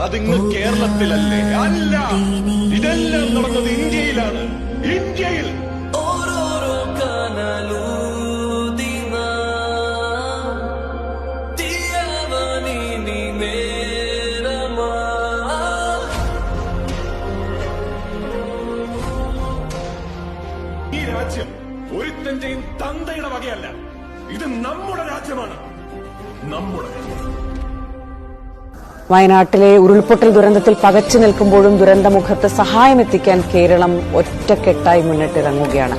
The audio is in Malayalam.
അതിങ്ങ് കേരളത്തിലല്ലേ? അല്ല, ഇതെല്ലാം നടന്നത് ഇന്ത്യയിലാണ്. ഇന്ത്യയിൽ ഈ രാജ്യം ഒരുത്തന്റെയും തന്തയുടെ വകയല്ല. ഇത് നമ്മുടെ രാജ്യമാണ്, നമ്മുടെ. വയനാട്ടിലെ ഉരുൾപൊട്ടൽ ദുരന്തത്തിൽ പകച്ചു നിൽക്കുമ്പോഴും ദുരന്തമുഖത്ത് സഹായമെത്തിക്കാൻ കേരളം ഒറ്റക്കെട്ടായി മുന്നിട്ടിറങ്ങുകയാണ്.